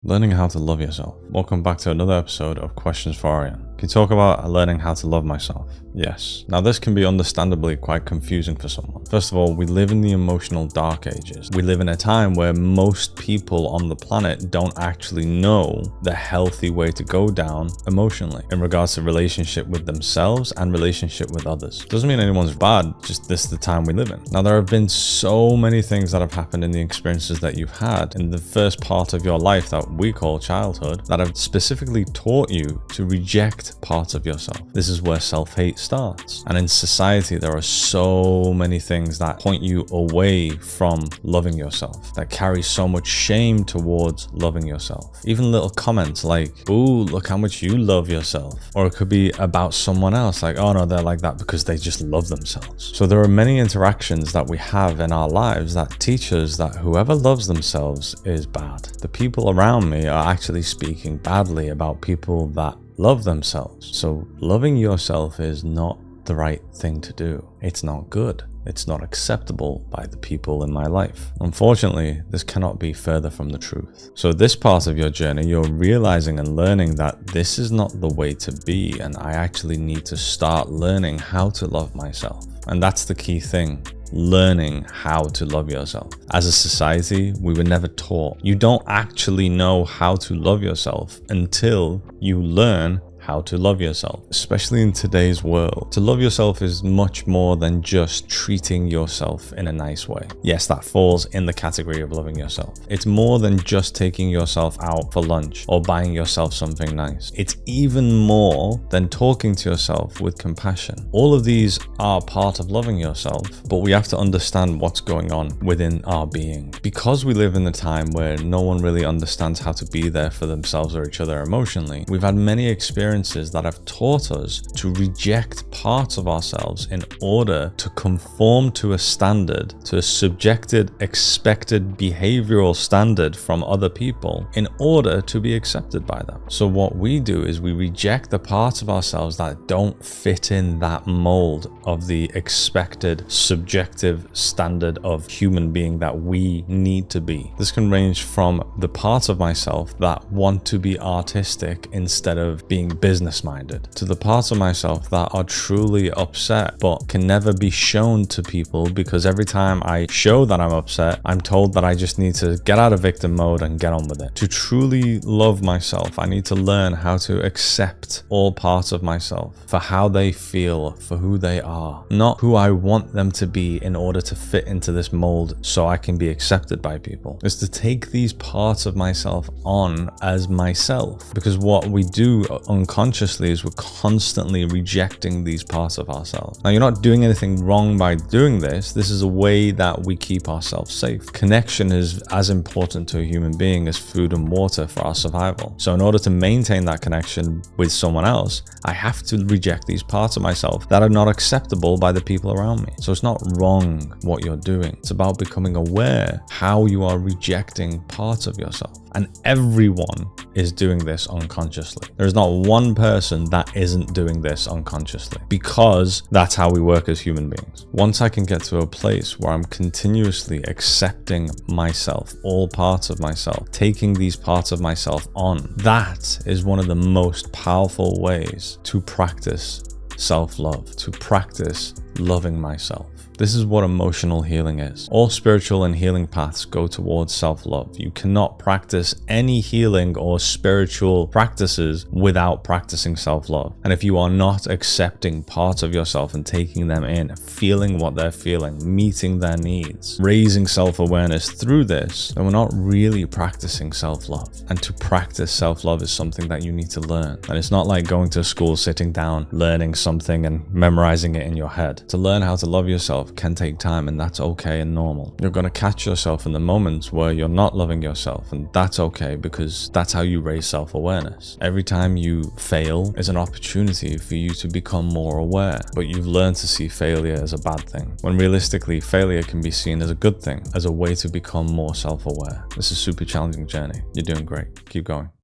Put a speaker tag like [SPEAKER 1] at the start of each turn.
[SPEAKER 1] Learning how to love yourself. Welcome back to another episode of Questions for Arian. Can you talk about learning how to love myself? Yes. Now this can be understandably quite confusing for someone. First of all, we live in the emotional dark ages. We live in a time where most people on the planet don't actually know the healthy way to go down emotionally in regards to relationship with themselves and relationship with others. Doesn't mean anyone's bad, just this is the time we live in. Now there have been so many things that have happened in the experiences that you've had in the first part of your life that we call childhood that have specifically taught you to reject parts of yourself. This is where self-hate starts. And in society, there are so many things that point you away from loving yourself, that carry so much shame towards loving yourself. Even little comments like, ooh, look how much you love yourself. Or it could be about someone else, like, oh no, they're like that because they just love themselves. So there are many interactions that we have in our lives that teach us that whoever loves themselves is bad. The people around me are actually speaking badly about people that love themselves. So loving yourself is not the right thing to do. It's not good. It's not acceptable by the people in my life. Unfortunately, this cannot be further from the truth. So this part of your journey, you're realizing and learning that this is not the way to be, and I actually need to start learning how to love myself. And that's the key thing. Learning how to love yourself. As a society, we were never taught. You don't actually know how to love yourself until you learn how to love yourself, especially in today's world. To love yourself is much more than just treating yourself in a nice way. Yes, that falls in the category of loving yourself. It's more than just taking yourself out for lunch or buying yourself something nice. It's even more than talking to yourself with compassion. All of these are part of loving yourself, but we have to understand what's going on within our being. Because we live in a time where no one really understands how to be there for themselves or each other emotionally, we've had many experiences that have taught us to reject parts of ourselves in order to conform to a standard, to a subjected, expected behavioral standard from other people in order to be accepted by them. So what we do is we reject the parts of ourselves that don't fit in that mold of the expected, subjective standard of human being that we need to be. This can range from the parts of myself that want to be artistic instead of being business-minded, to the parts of myself that are truly upset but can never be shown to people because every time I show that I'm upset, I'm told that I just need to get out of victim mode and get on with it. To truly love myself, I need to learn how to accept all parts of myself for how they feel, for who they are, not who I want them to be in order to fit into this mold so I can be accepted by people. It's to take these parts of myself on as myself, because what we do unconsciously is we're constantly rejecting these parts of ourselves. Now, you're not doing anything wrong by doing this. This is a way that we keep ourselves safe. Connection is as important to a human being as food and water for our survival. So in order to maintain that connection with someone else, I have to reject these parts of myself that are not acceptable by the people around me. So it's not wrong what you're doing. It's about becoming aware how you are rejecting parts of yourself. And everyone is doing this unconsciously. There's not one person that isn't doing this unconsciously, because that's how we work as human beings. Once I can get to a place where I'm continuously accepting myself, all parts of myself, taking these parts of myself on, that is one of the most powerful ways to practice self-love, to practice loving myself. This is what emotional healing is. All spiritual and healing paths go towards self-love. You cannot practice any healing or spiritual practices without practicing self-love. And if you are not accepting parts of yourself and taking them in, feeling what they're feeling, meeting their needs, raising self-awareness through this, then we're not really practicing self-love. And to practice self-love is something that you need to learn. And it's not like going to school, sitting down, learning something and memorizing it in your head. To learn how to love yourself can take time, and that's okay and normal. You're going to catch yourself in the moments where you're not loving yourself, and that's okay, because that's how you raise self-awareness. Every time you fail is an opportunity for you to become more aware, but you've learned to see failure as a bad thing, when realistically failure can be seen as a good thing, as a way to become more self-aware. This is a super challenging journey. You're doing great. Keep going.